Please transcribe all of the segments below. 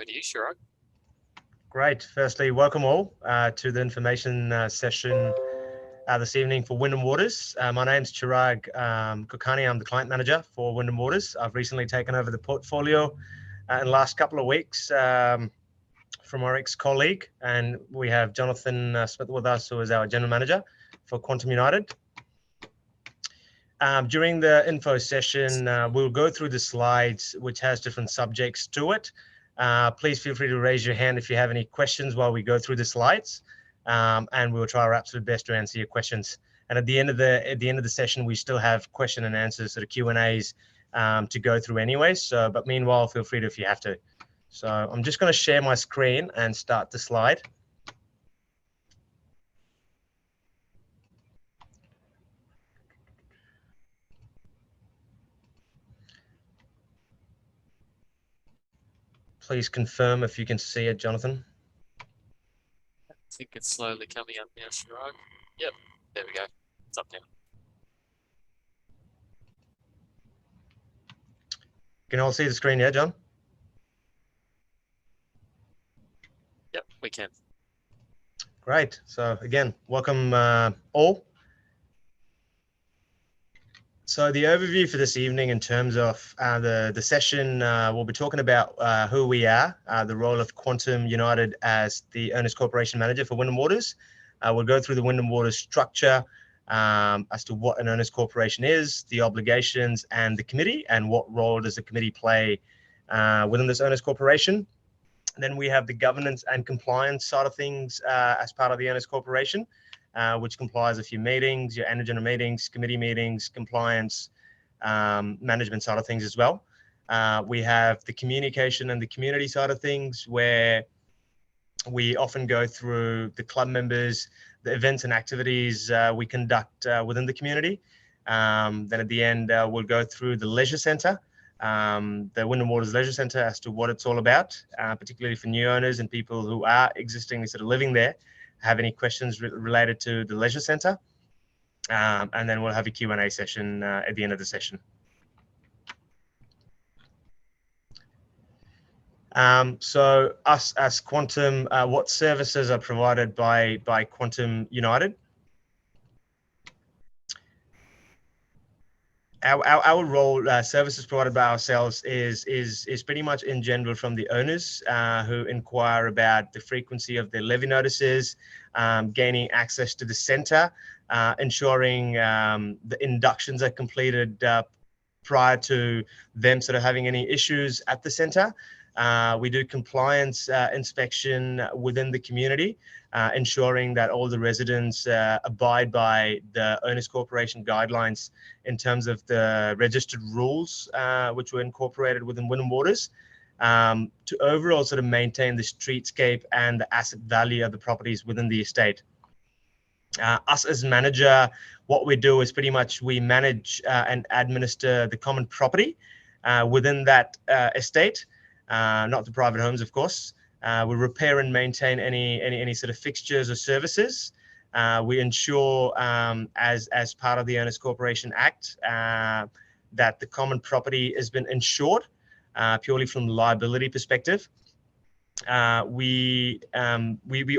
to you, Chirag. Great. Firstly, welcome all to the information session this evening for Wyndham Waters. My name's Chirag Kokani. I'm the client manager for Wyndham Waters. I've recently taken over the portfolio in the last couple of weeks from our ex-colleague, and we have Jonathan Smith with us, who is our general manager for Quantum United. During the info session, we'll go through the slides, which has different subjects to it. Please feel free to raise your hand if you have any questions while we go through the slides, and we'll try our absolute best to answer your questions. And at the end of the session, we still have question and answers, sort of Q&As to go through anyway. So, but meanwhile, feel free to if you have to. So I'm just going to share my screen and start the slide. Please confirm if you can see it, Jonathan. I think it's slowly coming up now, Chirag. Yep, there we go. It's up now. Can you all see the screen, yeah, John? Yep, we can. Great. So again, welcome all. So the overview for this evening in terms of the session, we'll be talking about who we are, the role of Quantum United as the Owners Corporation Manager for Wyndham Waters. We'll go through the Wyndham Waters structure as to what an Owners Corporation is, the obligations and the committee, and what role does the committee play within this Owners Corporation. Then we have the governance and compliance side of things as part of the Owners Corporation, which complies a few meetings, your annual general meetings, committee meetings, compliance, management side of things as well. We have the communication and the community side of things, where we often go through the club members, the events and activities we conduct within the community. Then at the end, we'll go through the leisure centre, the Wyndham Waters Leisure Centre, as to what it's all about, particularly for new owners and people who are existing sort of living there, have any questions related to the leisure centre. And then we'll have a Q&A session at the end of the session. So us as Quantum, what services are provided by Quantum United? Our role, services provided by ourselves is pretty much in general from the owners who inquire about the frequency of their levy notices, gaining access to the centre, ensuring the inductions are completed prior to them sort of having any issues at the centre. We do compliance inspection within the community, ensuring that all the residents abide by the Owners Corporation guidelines in terms of the registered rules, which were incorporated within Wyndham Waters, to overall sort of maintain the streetscape and the asset value of the properties within the estate. Us as manager, what we do is pretty much we manage and administer the common property within that estate, not the private homes, of course. We repair and maintain any sort of fixtures or services. We ensure, as part of the Owners Corporation Act, that the common property has been insured purely from the liability perspective. We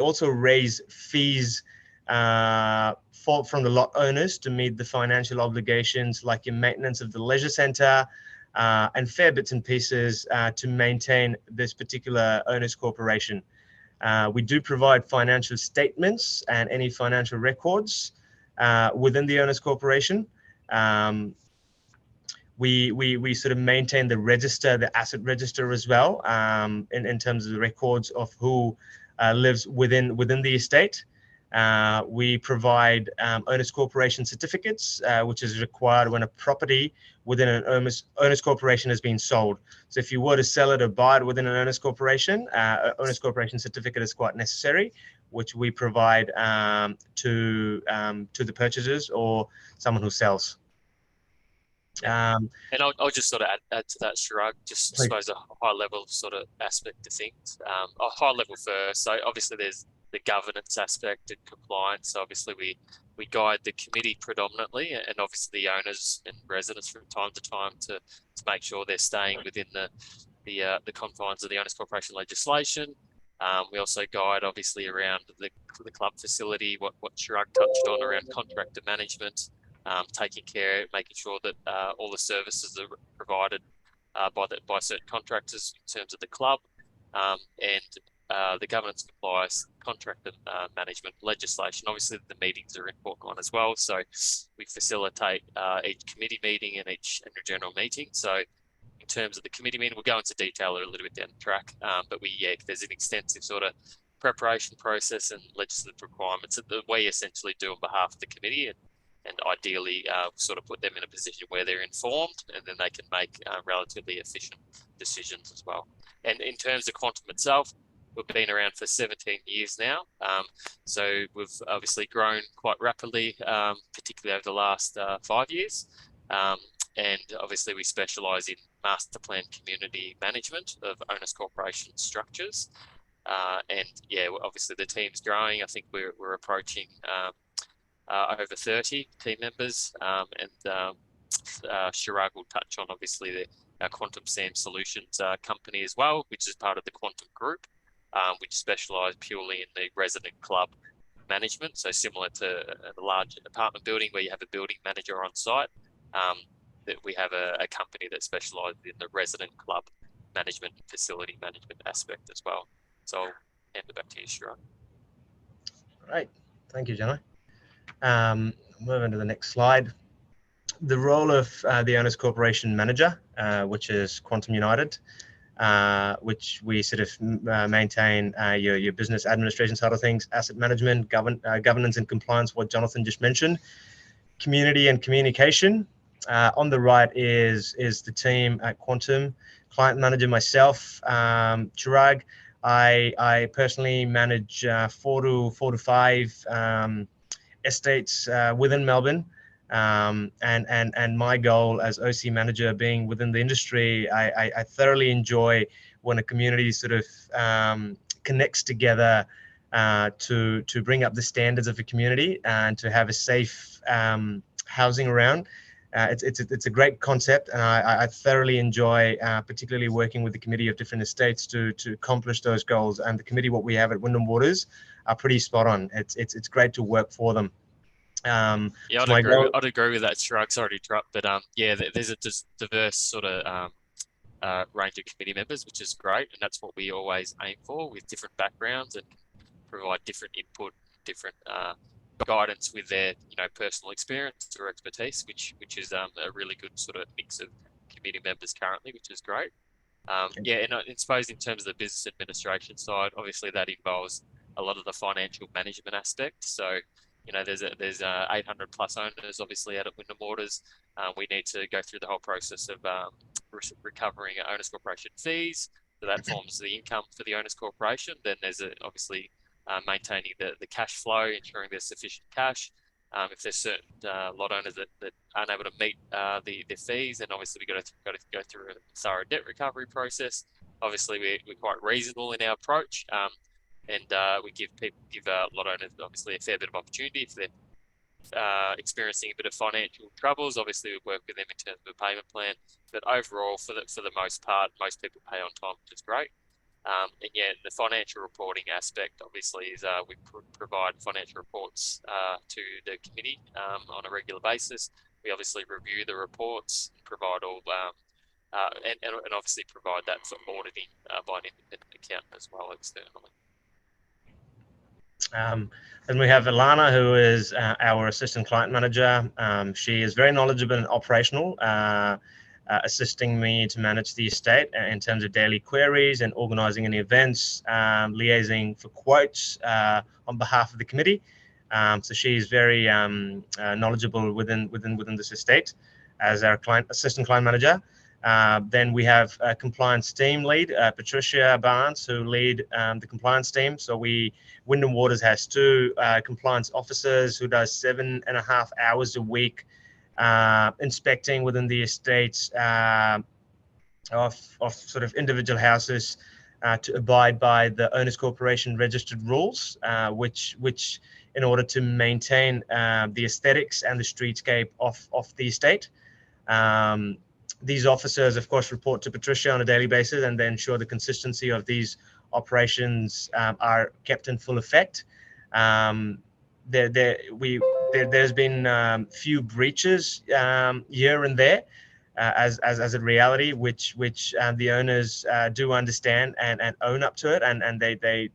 also raise fees from the lot owners to meet the financial obligations, like your maintenance of the leisure centre, and fair bits and pieces to maintain this particular Owners Corporation. We do provide financial statements and any financial records within the Owners Corporation. We sort of maintain the register, the asset register as well, in terms of the records of who lives within the estate. We provide Owners Corporation certificates, which is required when a property within an Owners Corporation has been sold. So if you were to sell it or buy it within an Owners Corporation, Owners Corporation certificate is quite necessary, which we provide to the purchasers or someone who sells. And I'll just sort of add to that, Chirag, just I suppose a high level sort of aspect to things. A high level first. So obviously there's the governance aspect and compliance. So obviously we guide the committee predominantly, and obviously the owners and residents from time to time to make sure they're staying within the confines of the owners corporation legislation. We also guide obviously around the club facility, what Chirag touched on around contractor management, taking care, making sure that all the services are provided by certain contractors in terms of the club, and the governance compliance, contractor management legislation. Obviously, the meetings are an important one as well. So we facilitate each committee meeting and each annual general meeting. So in terms of the committee meeting, we'll go into detail a little bit down the track, but there's an extensive sort of preparation process and legislative requirements that we essentially do on behalf of the committee, and ideally sort of put them in a position where they're informed and then they can make relatively efficient decisions as well. And in terms of Quantum itself, we've been around for 17 years now. So we've obviously grown quite rapidly, particularly over the last 5 years. And obviously we specialise in master plan community management of owners corporation structures. And yeah, obviously the team's growing. I think we're approaching over 30 team members, and Chirag will touch on obviously our Quantum SAM Solutions company as well, which is part of the Quantum Group, which specialise purely in the resident club management. So similar to a large apartment building where you have a building manager on site, that we have a company that specialises in the resident club management, facility management aspect as well. So I'll hand it back to you, Chirag. Right, thank you, Jono. Moving to the next slide. The role of the Owners Corporation Manager, which is Quantum United, which we sort of maintain your business administration side of things, asset management, governance and compliance, what Jonathan just mentioned, community and communication. On the right is the team at Quantum, client manager myself, Chirag. I personally manage 4 to 5 estates within Melbourne, and my goal as OC manager, being within the industry, I thoroughly enjoy when a community sort of connects together to bring up the standards of a community and to have a safe housing around. It's a great concept, and I thoroughly enjoy particularly working with the committee of different estates to accomplish those goals. And the committee what we have at Wyndham Waters are pretty spot on. It's great to work for them. Yeah, I'd agree with that, Chirag. Sorry to interrupt, but yeah, there's a diverse sort of range of committee members, which is great, and that's what we always aim for, with different backgrounds and provide different input, different guidance with their personal experience or expertise, which is a really good sort of mix of committee members currently, which is great. Yeah, and I suppose in terms of the business administration side, obviously that involves a lot of the financial management aspect. So there's 800 plus owners obviously out at Wyndham Waters. We need to go through the whole process of recovering owners corporation fees. So that forms the income for the owners corporation. Then there's obviously maintaining the cash flow, ensuring there's sufficient cash. If there's certain lot owners that aren't able to meet the fees, then obviously we've got to go through a thorough debt recovery process. Obviously, we're quite reasonable in our approach, and we give lot owners obviously a fair bit of opportunity if they're experiencing a bit of financial troubles. Obviously, we work with them in terms of a payment plan, but overall, for the most part, most people pay on time, which is great. And yeah, the financial reporting aspect obviously is we provide financial reports to the committee on a regular basis. We obviously review the reports, provide all and obviously provide that for auditing by an independent accountant as well externally. And we have Ilana, who is our assistant client manager. She is very knowledgeable and operational, assisting me to manage the estate in terms of daily queries and organising any events, liaising for quotes on behalf of the committee. So she is very knowledgeable within this estate as our assistant client manager. Then we have a compliance team lead, Patricia Barnes, who lead the compliance team. So Wyndham Waters has 2 compliance officers who does 7.5 hours a week inspecting within the estates of sort of individual houses to abide by the Owners Corporation registered rules, which in order to maintain the aesthetics and the streetscape of the estate. These officers, of course, report to Patricia on a daily basis, and they ensure the consistency of these operations are kept in full effect. There's been few breaches here and there, as a reality, which the owners do understand and own up to it, and they pay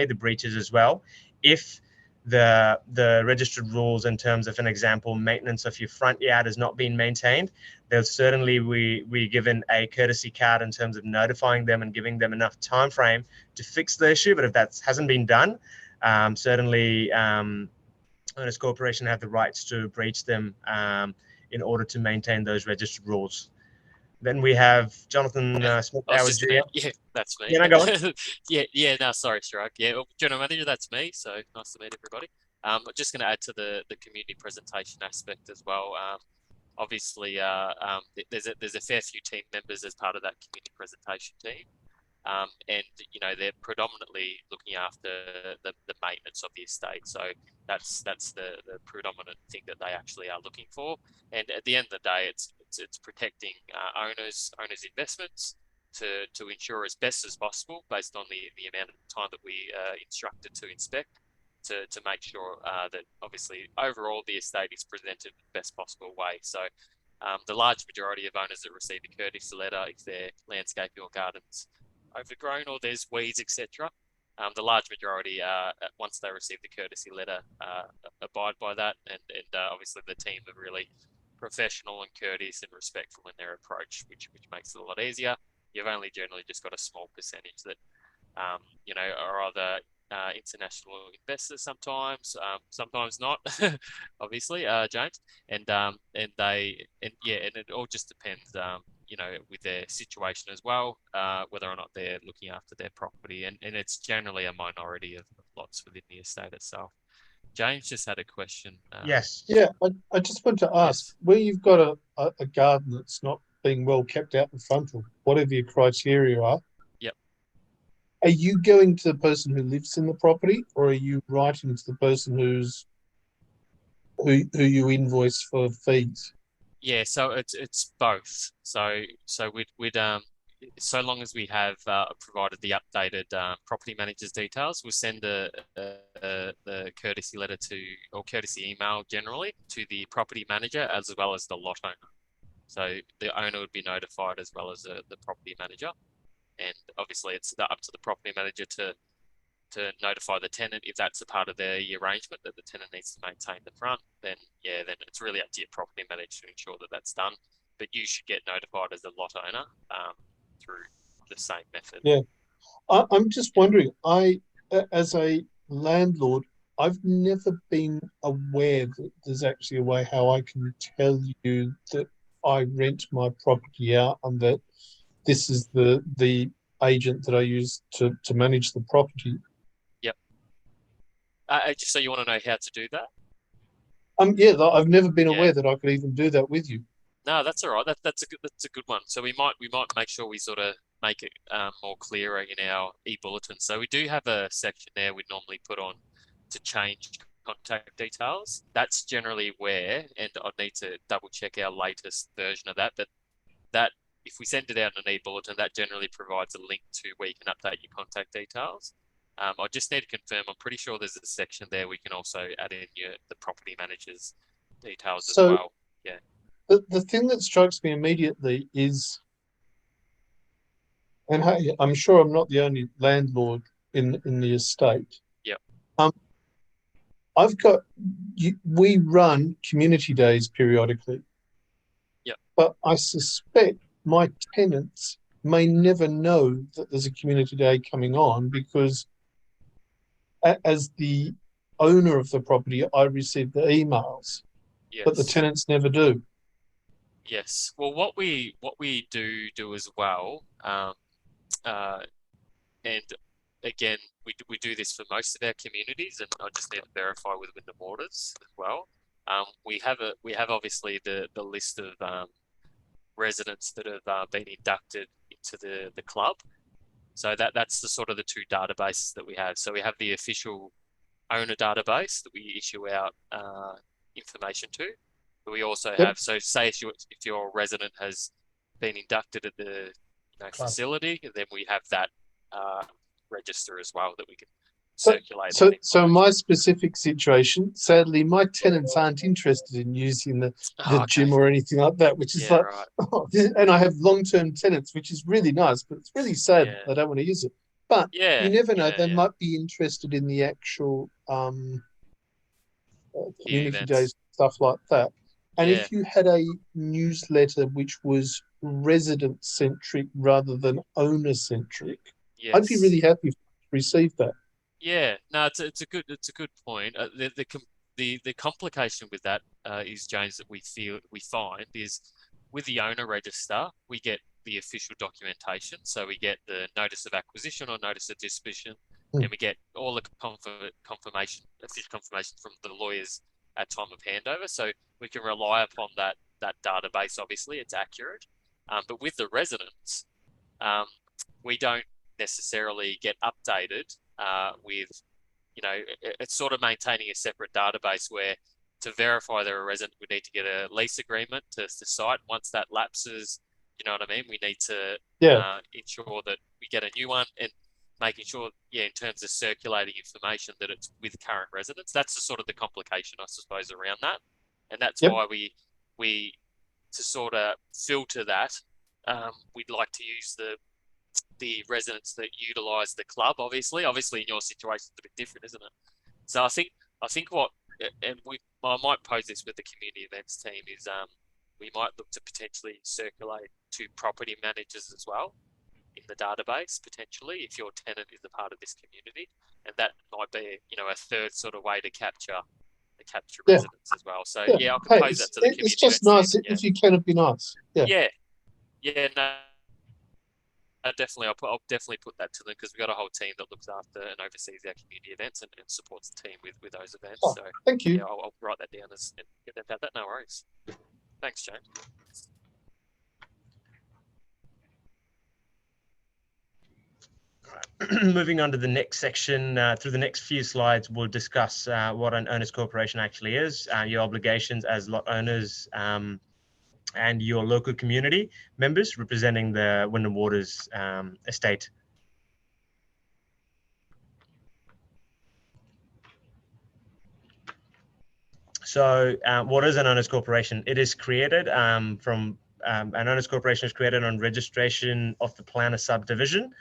the breaches as well. If the registered rules in terms of, an example, maintenance of your front yard has not been maintained, they'll certainly we given a courtesy card in terms of notifying them and giving them enough time frame to fix the issue. But if that hasn't been done, certainly owners corporation have the rights to breach them in order to maintain those registered rules. Then we have Jonathan Smith. I was just gonna, yeah, that's me. Yeah, no, go on. yeah. No, sorry, Chirag. Yeah, well, general manager, that's me. So nice to meet everybody. I'm just going to add to the community presentation aspect as well. Obviously, there's a fair few team members as part of that community presentation team. And they're predominantly looking after the maintenance of the estate. So that's the predominant thing that they actually are looking for. And at the end of the day, it's protecting owners investments to ensure as best as possible, based on the amount of time that we instructed to inspect, to make sure that obviously overall the estate is presented in the best possible way. So the large majority of owners that receive a courtesy letter, if their landscaping or gardens overgrown or there's weeds, etc., the large majority, once they receive the courtesy letter, abide by that, and obviously the team are really professional and courteous and respectful in their approach, which makes it a lot easier. You've only generally just got a small percentage that are either international investors sometimes not, obviously, James, and it all just depends, with their situation as well, whether or not they're looking after their property, and it's generally a minority of lots within the estate itself. James just had a question. Yes. Yeah, I just want to ask, Yes. where you've got a garden that's not being well kept out in front, or whatever your criteria are. Yep. Are you going to the person who lives in the property, or are you writing to the person who you invoice for fees? Yeah, so it's both. So we'd so long as we have provided the updated property manager's details, we'll send the courtesy letter or courtesy email generally to the property manager as well as the lot owner. So the owner would be notified as well as the property manager, and obviously it's up to the property manager to notify the tenant if that's a part of the arrangement that the tenant needs to maintain the front. Then it's really up to your property manager to ensure that that's done. But you should get notified as the lot owner through the same method. Yeah, I'm just wondering. As a landlord, I've never been aware that there's actually a way how I can tell you that I rent my property out and that this is the agent that I use to manage the property. Yep. So you want to know how to do that? Yeah, I've never been aware that I could even do that with you. No, that's all right. That's a good one. So we might make sure we sort of make it more clearer in our e-bulletin. So we do have a section there we normally put on to change contact details. That's generally where, and I'd need to double check our latest version of that, but that if we send it out in an e-bulletin, that generally provides a link to where you can update your contact details. I just need to confirm. I'm pretty sure there's a section there we can also add in the property manager's details as well. Yeah. The thing that strikes me immediately is, and hey, I'm sure I'm not the only landlord in the estate. Yep. We run community days periodically. Yep. But I suspect my tenants may never know that there's a community day coming on, because as the owner of the property, I receive the emails, but the tenants never do. Yes. Well, what we do as well, and again, we do this for most of our communities, and I just need to verify with Wyndham Waters as well. We have obviously the list of residents that have been inducted into the club. So that's the sort of the two databases that we have. So we have the official owner database that we issue out information to. But we also have, so say if your resident has been inducted at the facility, and then we have that register as well that we can circulate. So my specific situation, sadly, my tenants aren't interested in using the gym or anything like that, which is and I have long-term tenants, which is really nice, but it's really sad that they don't want to use it. But you never know, they might be interested in the actual community days, stuff like that. And if you had a newsletter which was resident-centric rather than owner-centric, I'd be really happy to receive that. Yeah, no, it's a good point. The complication with that is, James, that we find is with the owner register, we get the official documentation. So we get the notice of acquisition or notice of disposition, and we get all the official confirmation from the lawyers at time of handover. So we can rely upon that database. Obviously, it's accurate. But with the residents, we don't necessarily get updated with, it's sort of maintaining a separate database where to verify they're a resident, we need to get a lease agreement to site. Once that lapses, you know what I mean? We need to ensure that we get a new one, and making sure, in terms of circulating information, that it's with current residents. That's the sort of the complication, I suppose, around that. And that's why we to sort of filter that, we'd like to use the residents that utilise the club. Obviously in your situation, it's a bit different, isn't it? So I think what, and I might pose this with the community events team, is we might look to potentially circulate to property managers as well in the database, potentially, if your tenant is a part of this community, and that might be a third sort of way to capture residents as well. So I can pose that to the community. It's just nice if you can, it'd be nice. No, definitely. I'll definitely put that to them, because we've got a whole team that looks after and oversees our community events and supports the team with those events. So thank you. I'll write that down and get them about that. No worries. Thanks, James. Moving on to the next section, through the next few slides, we'll discuss what an owner's corporation actually is, your obligations as lot owners, and your local community members representing the Wyndham Waters estate. So what is an owner's corporation? It is created an owner's corporation is created on registration of the plan of subdivision,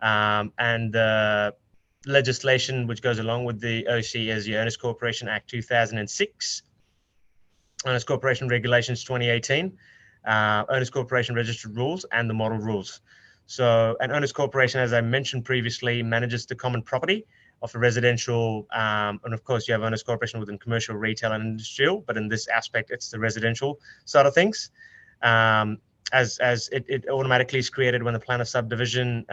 and the legislation which goes along with the OC is the Owners Corporation Act 2006, Owners Corporation Regulations 2018, Owners Corporation Registered Rules, and the Model Rules. So an Owners Corporation, as I mentioned previously, manages the common property of a residential, and of course you have Owners Corporation within commercial, retail, and industrial, but in this aspect, it's the residential side of things. As it automatically is created when the plan of subdivision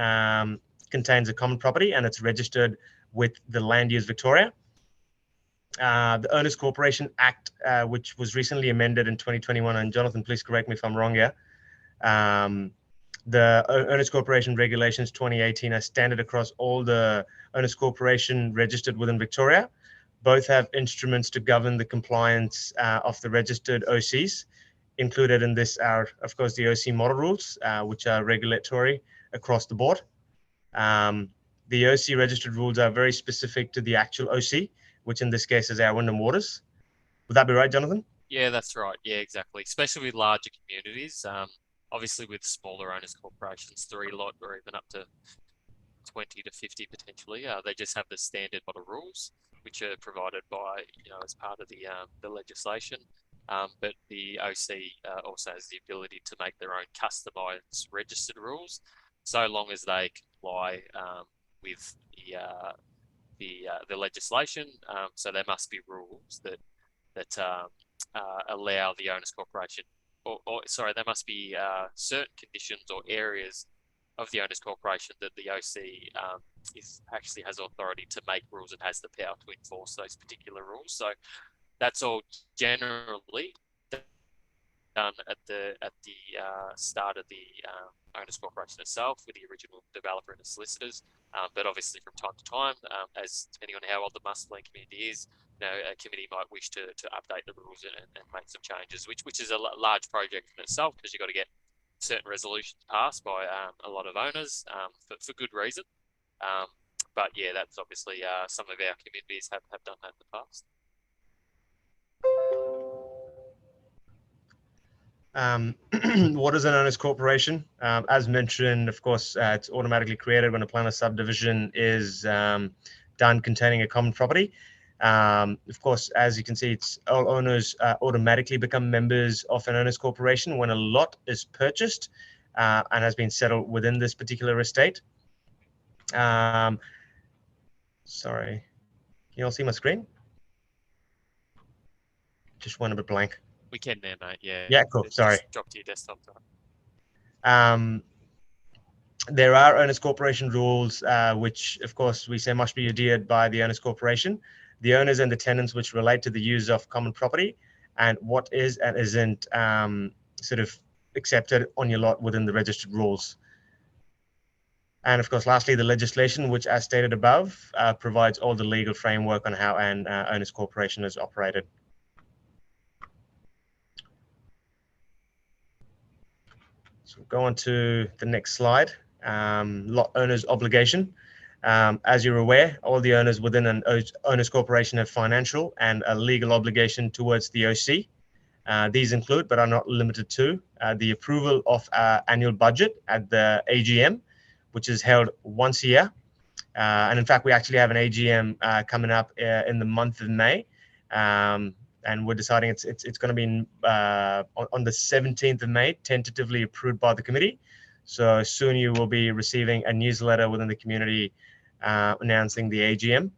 contains a common property and it's registered with the Land Use Victoria. The Owners Corporation Act, which was recently amended in 2021, and Jonathan, please correct me if I'm wrong here. The Owners Corporation Regulations 2018 are standard across all the Owners Corporation registered within Victoria. Both have instruments to govern the compliance of the registered OCs. Included in this are, of course, the OC model rules, which are regulatory across the board. The OC registered rules are very specific to the actual OC, which in this case is our Wyndham Waters. Would that be right, Jonathan? Yeah, that's right. Yeah, exactly. Especially with larger communities. Obviously, with smaller owners corporations, 3 lot or even up to 20 to 50 potentially, they just have the standard model rules, which are provided by, as part of the legislation. But the OC also has the ability to make their own customised registered rules, so long as they comply with the legislation. So there must be rules that allow the owners corporation, there must be certain conditions or areas of the owners corporation that the OC actually has authority to make rules and has the power to enforce those particular rules. So that's all generally done at the start of the owners corporation itself with the original developer and the solicitors. But obviously from time to time, as depending on how old the master plan community is, a committee might wish to update the rules and make some changes, which is a large project in itself, because you've got to get certain resolutions passed by a lot of owners for good reason. But yeah, that's obviously some of our communities have done that in the past. What is an owners corporation? As mentioned, of course, it's automatically created when a plan of subdivision is done containing a common property. Of course, as you can see, it's all owners automatically become members of an owners corporation when a lot is purchased and has been settled within this particular estate. Sorry, can you all see my screen? Just went a bit blank. We can now, mate. Yeah. Yeah, cool. Sorry. Just drop to your desktop. There are owners corporation rules, which of course we say must be adhered by the owners corporation, the owners and the tenants which relate to the use of common property, and what is and isn't sort of accepted on your lot within the registered rules. And of course, lastly, the legislation, which as stated above, provides all the legal framework on how an owners corporation is operated. So we'll go on to the next slide. Lot owners obligation. As you're aware, all the owners within an owners corporation have financial and a legal obligation towards the OC. These include, but are not limited to, the approval of annual budget at the AGM, which is held once a year. And in fact, we actually have an AGM coming up in the month of May. And we're deciding it's going to be on the 17th of May, tentatively approved by the committee. So soon you will be receiving a newsletter within the community announcing the AGM.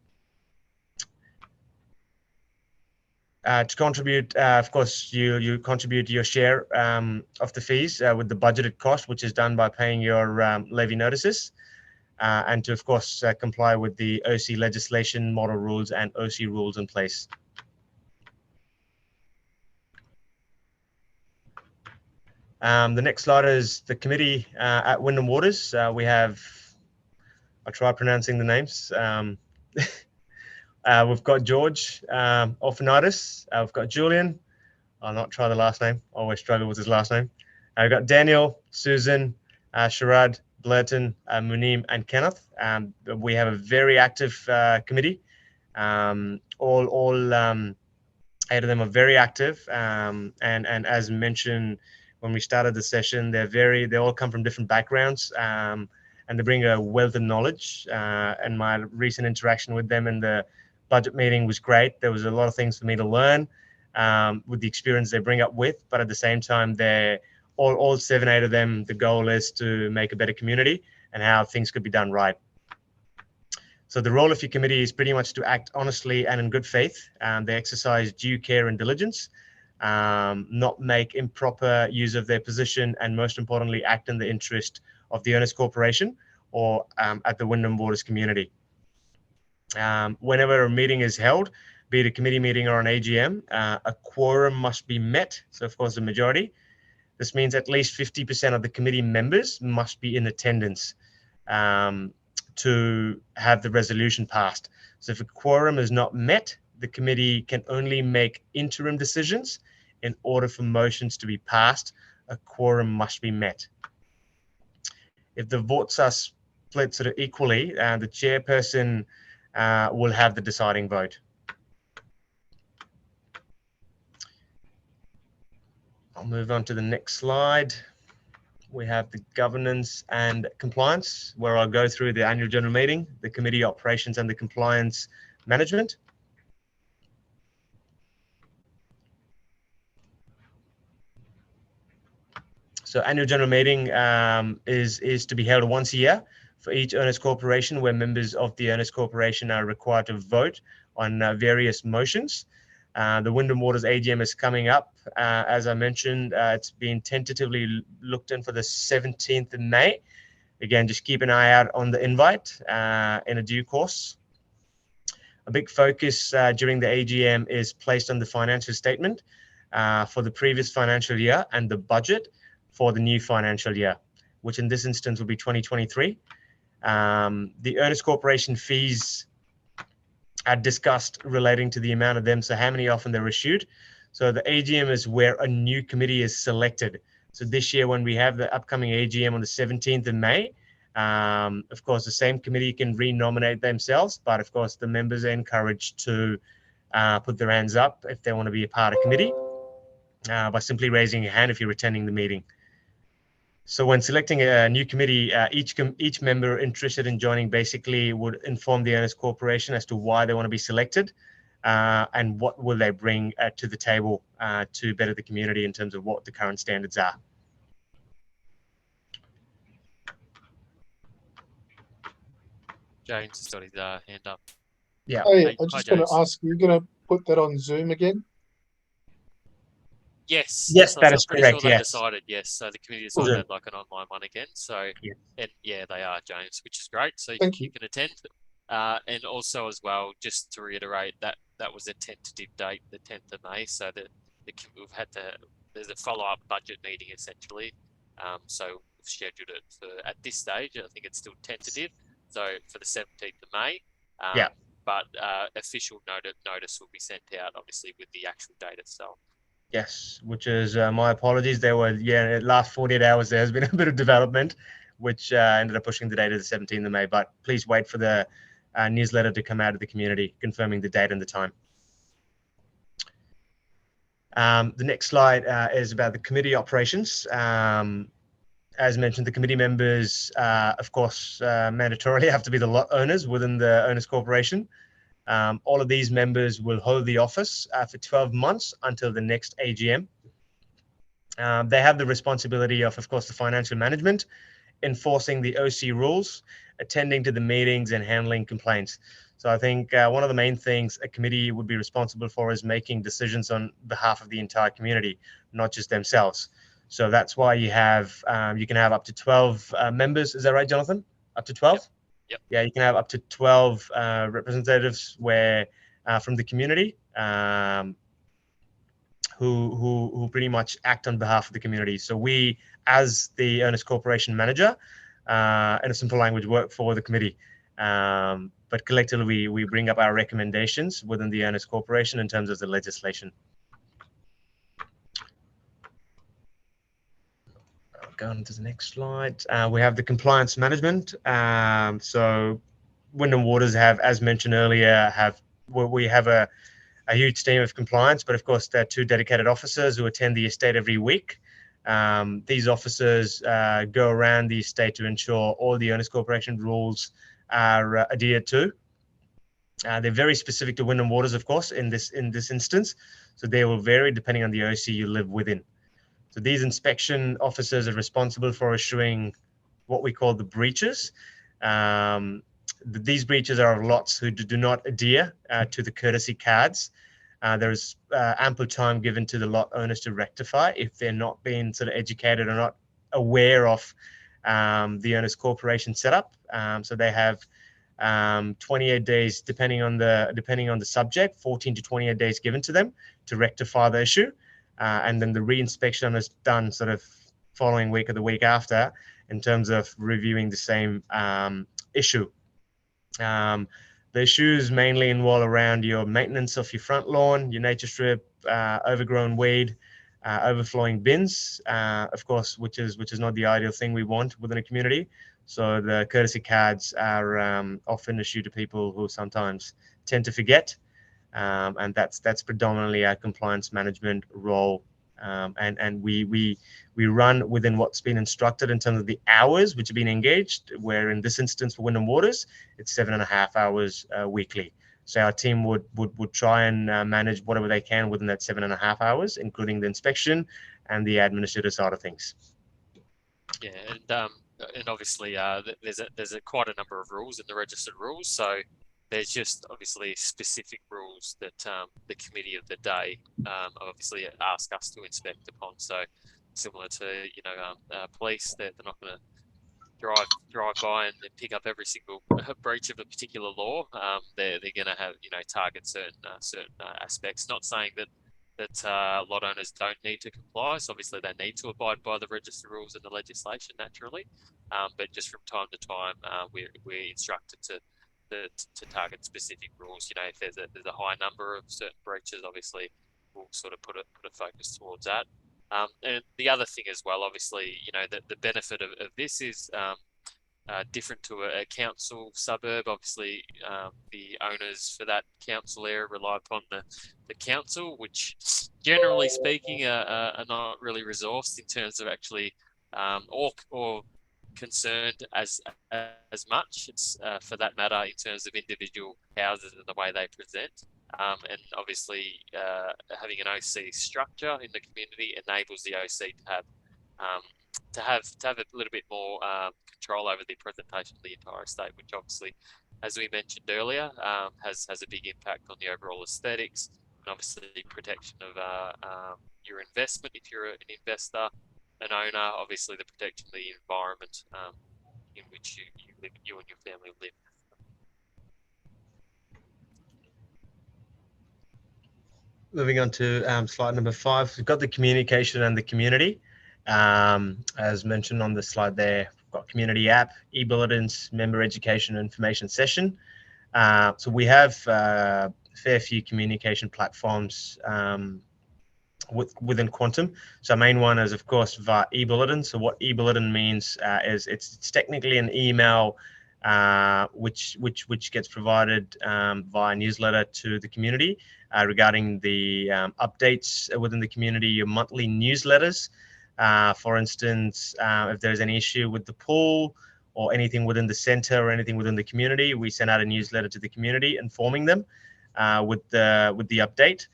To contribute, of course, you contribute your share of the fees with the budgeted cost, which is done by paying your levy notices, and to, of course, comply with the OC legislation, model rules, and OC rules in place. The next slide is the committee at Wyndham Waters. We have, I'll try pronouncing the names. We've got George Orphanitis. We've got Julian. I'll not try the last name. I always struggle with his last name. We've got Daniel, Susan, Sharad, Blairton, Munim, and Kenneth. We have a very active committee. All 8 of them are very active. And as mentioned when we started the session, they all come from different backgrounds. And they bring a wealth of knowledge. And my recent interaction with them in the budget meeting was great. There was a lot of things for me to learn with the experience they bring up with, but at the same time, they're all 7, 8 of them. The goal is to make a better community and how things could be done right. So the role of your committee is pretty much to act honestly and in good faith. They exercise due care and diligence, not make improper use of their position, and most importantly, act in the interest of the owners corporation or at the Wyndham Waters community. Whenever a meeting is held, be it a committee meeting or an AGM, a quorum must be met. So of course, the majority. This means at least 50% of the committee members must be in attendance to have the resolution passed. So if a quorum is not met, the committee can only make interim decisions. In order for motions to be passed, a quorum must be met. If the votes are split sort of equally, the chairperson will have the deciding vote. I'll move on to the next slide. We have the governance and compliance, where I'll go through the annual general meeting, the committee operations, and the compliance management. So annual general meeting is to be held once a year for each owners corporation, where members of the owners corporation are required to vote on various motions. The Wyndham Waters AGM is coming up. As I mentioned, it's been tentatively looked in for the 17th of May. Again, just keep an eye out on the invite in a due course. A big focus during the AGM is placed on the financial statement for the previous financial year and the budget for the new financial year, which in this instance will be 2023. The owners corporation fees are discussed relating to the amount of them, so how many often they're issued. So the AGM is where a new committee is selected. So this year, when we have the upcoming AGM on the 17th of May, of course, the same committee can re-nominate themselves, but of course, the members are encouraged to put their hands up if they want to be a part of committee by simply raising your hand if you're attending the meeting. So when selecting a new committee, each member interested in joining basically would inform the Owners Corporation as to why they want to be selected and what will they bring to the table to better the community in terms of what the current standards are. James has got his hand up. Yeah. Oh, yeah. Hey, I hi, just want to James. ask, are you going to put that on Zoom again? Yes, That I'm is pretty correct. sure they Yes. decided. Yes, so the committee Cool, decided Zoom. they'd like an online one again. So, Yes. and yeah, they are, James, which is great. So Thank you you. can attend. And also as well, just to reiterate that that was a tentative date, the 10th of May. So that we've had there's a follow-up budget meeting essentially. So we've scheduled it for at this stage. I think it's still tentative. So for the 17th of May. Yeah. But official notice will be sent out, obviously, with the actual date itself. Yes, which is my apologies. There were, last 48 hours, there has been a bit of development, which ended up pushing the date to the 17th of May. But please wait for the newsletter to come out of the community confirming the date and the time. The next slide is about the committee operations. As mentioned, the committee members, of course, mandatorily have to be the lot owners within the Owners Corporation. All of these members will hold the office for 12 months until the next AGM. They have the responsibility of course, the financial management, enforcing the OC rules, attending to the meetings, and handling complaints. So I think one of the main things a committee would be responsible for is making decisions on behalf of the entire community, not just themselves. So that's why you can have up to 12 members. Is that right, Jonathan? Up to 12? Yep. Yeah, you can have up to 12 representatives from the community who pretty much act on behalf of the community. So we, as the Owners Corporation manager, in a simple language, work for the committee. But collectively, we bring up our recommendations within the Owners Corporation in terms of the legislation. Go on to the next slide. We have the compliance management. So Wyndham Waters have, as mentioned earlier, we have a huge team of compliance, but of course, there are 2 dedicated officers who attend the estate every week. These officers go around the estate to ensure all the Owners Corporation rules are adhered to. They're very specific to Wyndham Waters, of course, in this instance. So they will vary depending on the OC you live within. So these inspection officers are responsible for issuing what we call the breaches. These breaches are of lots who do not adhere to the courtesy cards. There's ample time given to the lot owners to rectify if they're not being sort of educated or not aware of the Owners Corporation setup. So they have 28 days, depending on the subject, 14 to 28 days given to them to rectify the issue. And then the re-inspection is done sort of following week or the week after in terms of reviewing the same issue. The issues mainly involve around your maintenance of your front lawn, your nature strip, overgrown weed, overflowing bins, of course, which is not the ideal thing we want within a community. So the courtesy cards are often issued to people who sometimes tend to forget. And that's predominantly our compliance management role. And we run within what's been instructed in terms of the hours which have been engaged, where in this instance for Wyndham Waters, it's 7.5 hours weekly. So our team would try and manage whatever they can within that 7.5 hours, including the inspection and the administrative side of things. Yeah, and obviously there's quite a number of rules in the registered rules. So there's just obviously specific rules that the committee of the day obviously ask us to inspect upon. So similar to police, they're not going to drive by and pick up every single breach of a particular law. They're going to have target certain aspects. Not saying that lot owners don't need to comply. So obviously they need to abide by the register rules and the legislation naturally. But just from time to time, we're instructed to target specific rules. If there's a high number of certain breaches, obviously we'll sort of put a focus towards that. And the other thing as well, obviously, the benefit of this is different to a council suburb. Obviously, the owners for that council area rely upon the council, which, generally speaking, are not really resourced in terms of actually or concerned as much. It's for that matter in terms of individual houses and the way they present. And obviously, having an OC structure in the community enables the OC um, to have a little bit more control over the presentation of the entire estate, which obviously, as we mentioned earlier, has a big impact on the overall aesthetics and obviously protection of your investment if you're an investor, an owner, obviously the protection of the environment in which you live, you and your family live. Moving on to slide number 5, we've got the communication and the community. As mentioned on the slide there, we've got community app, e-bulletins, member education and information session. So we have a fair few communication platforms within Quantum. So our main one is, of course, via e-bulletin. So what e-bulletin means is it's technically an email which gets provided via newsletter to the community regarding the updates within the community, your monthly newsletters. For instance, if there's any issue with the pool or anything within the center or anything within the community, we send out a newsletter to the community informing them with the update.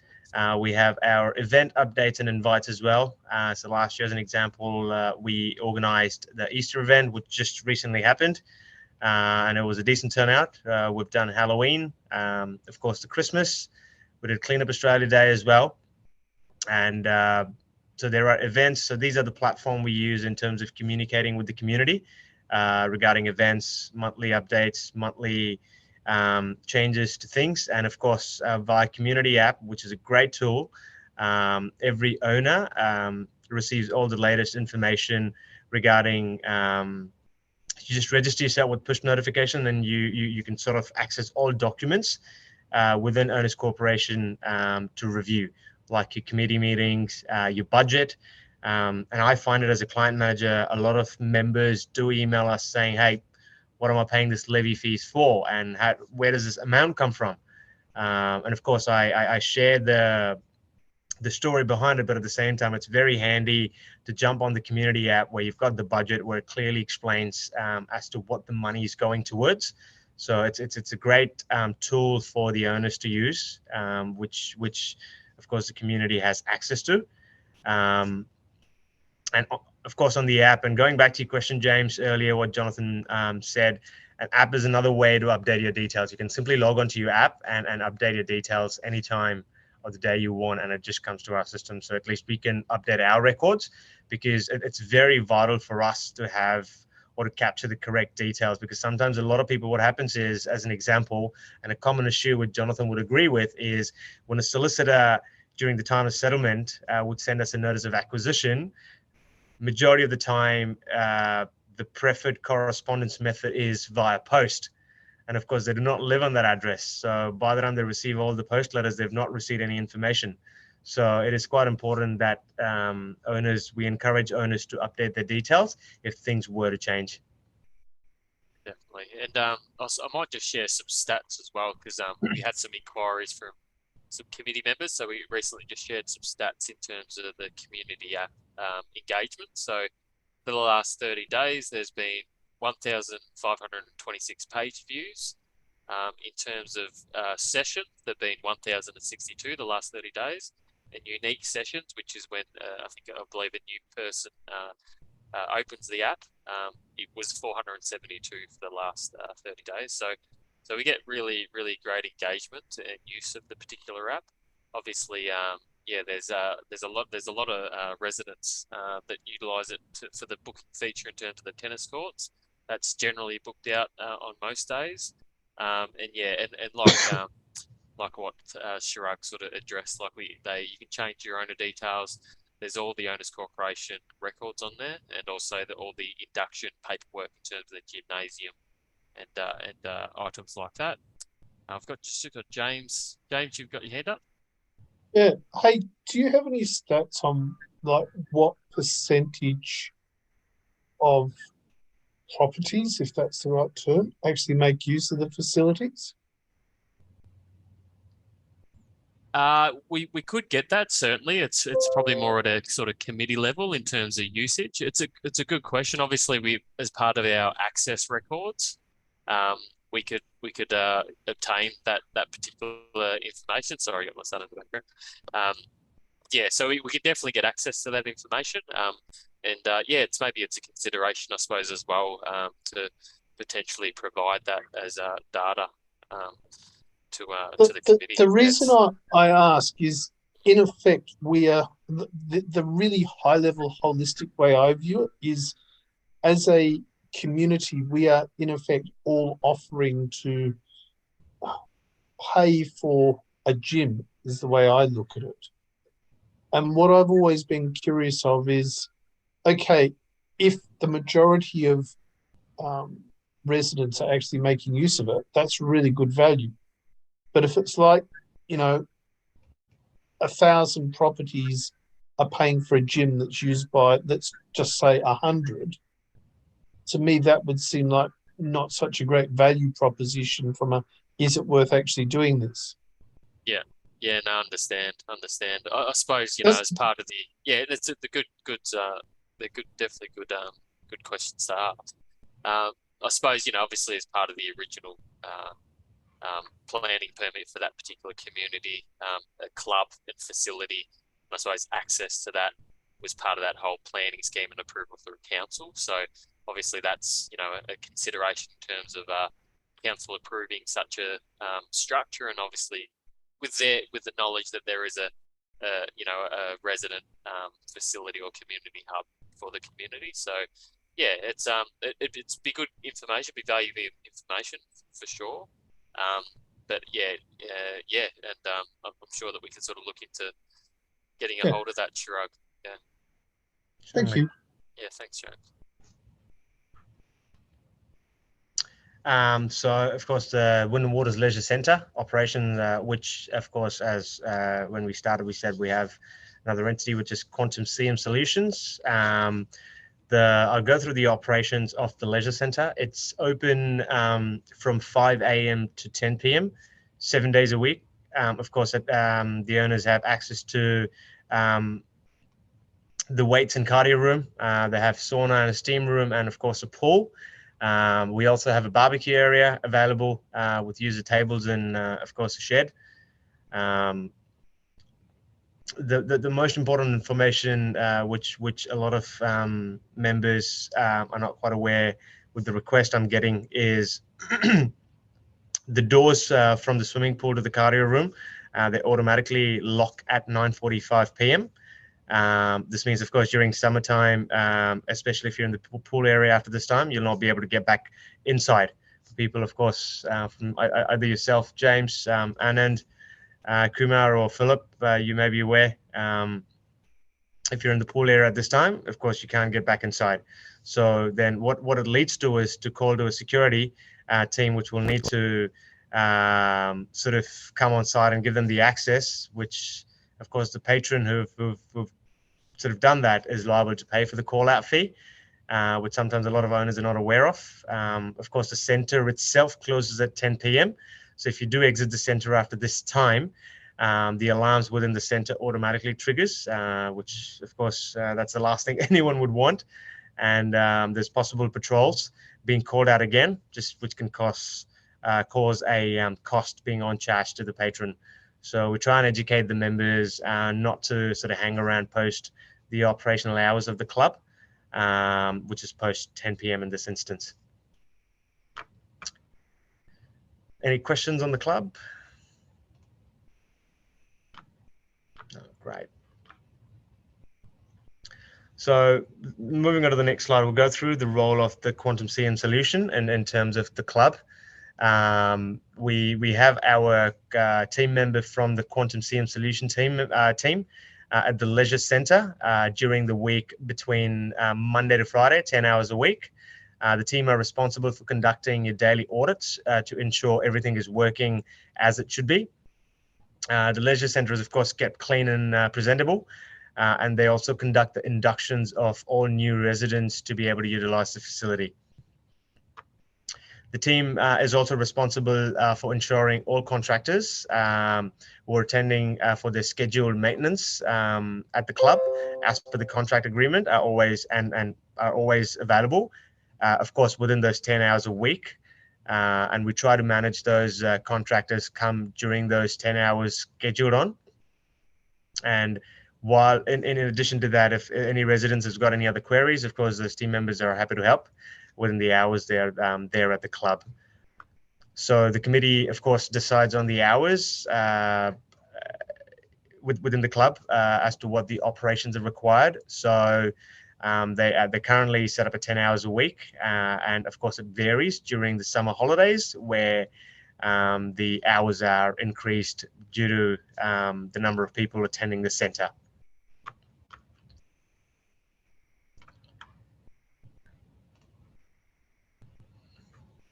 We have our event updates and invites as well. So last year, as an example, we organized the Easter event, which just recently happened. And it was a decent turnout. We've done Halloween, of course, the Christmas. We did Clean Up Australia Day as well. And so there are events. So these are the platform we use in terms of communicating with the community regarding events, monthly updates, monthly changes to things. And of course, via community app, which is a great tool, every owner receives all the latest information regarding you just register yourself with push notification and you can sort of access all documents within Owners Corporation to review, like your committee meetings, your budget. And I find it as a client manager, a lot of members do email us saying, hey, what am I paying this levy fees for? And where does this amount come from? And of course, I share the story behind it, but at the same time, it's very handy to jump on the community app where you've got the budget where it clearly explains as to what the money is going towards. So it's a great tool for the owners to use, which of course the community has access to. And of course on the app, and going back to your question, James, earlier, what Jonathan said, an app is another way to update your details. You can simply log onto your app and update your details anytime of the day you want, and it just comes to our system. So at least we can update our records, because it's very vital for us to have or to capture the correct details, because sometimes a lot of people, what happens is, as an example, and a common issue which Jonathan would agree with, is when a solicitor during the time of settlement would send us a notice of acquisition, majority of the time the preferred correspondence method is via post. And of course, they do not live on that address. So by the time they receive all the post letters, they've not received any information. So it is quite important that we encourage owners to update their details if things were to change. Definitely. And also, I might just share some stats as well, because we had some inquiries from some committee members. So we recently just shared some stats in terms of the community app engagement. So for the last 30 days, there's been 1,526 page views. In terms of sessions, there have been 1,062 the last 30 days. And unique sessions, which is when I believe a new person opens the app, it was 472 for the last 30 days. So we get really, really great engagement and use of the particular app. Obviously, there's a lot of residents that utilise it for the booking feature in terms of the tennis courts. That's generally booked out on most days. And like what Chirag sort of addressed, you can change your owner details. There's all the Owners Corporation records on there, and also all the induction paperwork in terms of the gymnasium and items like that. I've got James. James, you've got your hand up. Yeah. Hey, do you have any stats on like what percentage of properties, if that's the right term, actually make use of the facilities? We could get that, certainly. It's probably more at a sort of committee level in terms of usage. It's a good question. Obviously, we, as part of our access records, we could obtain that particular information. Sorry, I got my son in the background. Yeah, so we could definitely get access to that information. And yeah, it's a consideration, I suppose, as well, to potentially provide that as data to the committee. The reason I ask is, in effect, we are the really high level holistic way I view it is, as a community, we are in effect all offering to pay for a gym, is the way I look at it. And what I've always been curious of is, okay, if the majority of residents are actually making use of it, that's really good value. But if it's like, 1,000 properties are paying for a gym that's used by, let's just say, 100, to me that would seem like not such a great value proposition from a, is it worth actually doing this? Yeah, no, understand. I suppose, That's- as part of it's the they're definitely good questions to ask. I suppose, obviously as part of the original planning permit for that particular community, a club and facility, I suppose access to that was part of that whole planning scheme and approval through council. So obviously that's, a consideration in terms of council approving such a structure, and obviously with the knowledge that there is a resident facility or community hub for the community. So yeah, it's be good information, be valuable information for sure. But and I'm sure that we can sort of look into getting a hold of that, Chirag. Yeah. Thank you. Yeah, thanks, James. So, of course, the Wyndham Waters Leisure Centre operation, which, of course, as when we started, we said we have another entity, which is Quantum CM Solutions. I'll go through the operations of the leisure centre. It's open from 5 a.m. to 10 p.m., 7 days a week. Of course, the owners have access to the weights and cardio room. They have sauna and a steam room, and of course a pool. We also have a barbecue area available with user tables and of course a shed. The most important information which a lot of members are not quite aware with the request I'm getting is the doors from the swimming pool to the cardio room, they automatically lock at 9:45 p.m. This means, of course, during summertime, especially if you're in the pool area after this time, you'll not be able to get back inside. For people, of course, from either yourself, James, Anand, Kumar, or Philip, you may be aware, if you're in the pool area at this time, of course, you can't get back inside. So then what it leads to is to call to a security team, which will need to sort of come on site and give them the access, which, of course, the patron who've sort of done that is liable to pay for the call out fee, which sometimes a lot of owners are not aware of. Of course, the center itself closes at 10 p.m. So if you do exit the center after this time, the alarms within the center automatically triggers, which of course, that's the last thing anyone would want. And there's possible patrols being called out again, which can cause a cost being on charge to the patron. So we try and educate the members not to sort of hang around post the operational hours of the club, which is post 10 p.m. in this instance. Any questions on the club? Oh, great. So moving on to the next slide, we'll go through the role of the Quantum CM solution and in terms of the club. We have our team member from the Quantum CM Solution team at the Leisure Centre during the week between Monday to Friday, 10 hours a week. The team are responsible for conducting your daily audits to ensure everything is working as it should be. The Leisure Centre is, of course, kept clean and presentable. and they also conduct the inductions of all new residents to be able to utilize the facility. The team is also responsible for ensuring all contractors who are attending for their scheduled maintenance at the club, as per the contract agreement, are always and are always available, of course, within those 10 hours a week. And we try to manage those contractors come during those 10 hours scheduled on. And while in addition to that, if any residents has got any other queries, of course, those team members are happy to help within the hours they're there at the club. So the committee, of course, decides on the hours within the club as to what the operations are required. So they currently set up at 10 hours a week, and of course it varies during the summer holidays where the hours are increased due to the number of people attending the centre.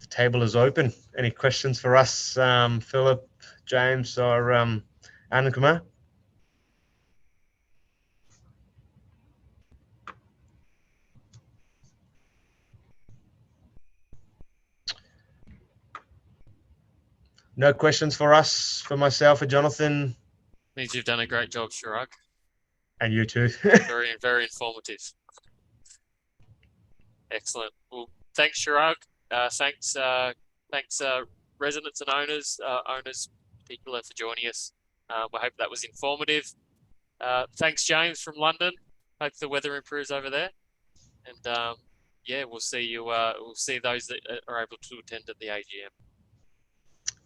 The table is open. Any questions for us, Philip, James, or Anand Kumar? No questions for us, for myself or Jonathan? Means you've done a great job, Chirag. And you too. Very, very informative. Excellent. Well, thanks, Chirag. Thanks, residents and owners, particular for joining us. We hope that was informative. Thanks, James from London. Hope the weather improves over there. And yeah, we'll see you. We'll see those that are able to attend at the AGM.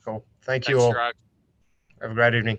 Cool. Thank you all. Chirag. Have a great evening.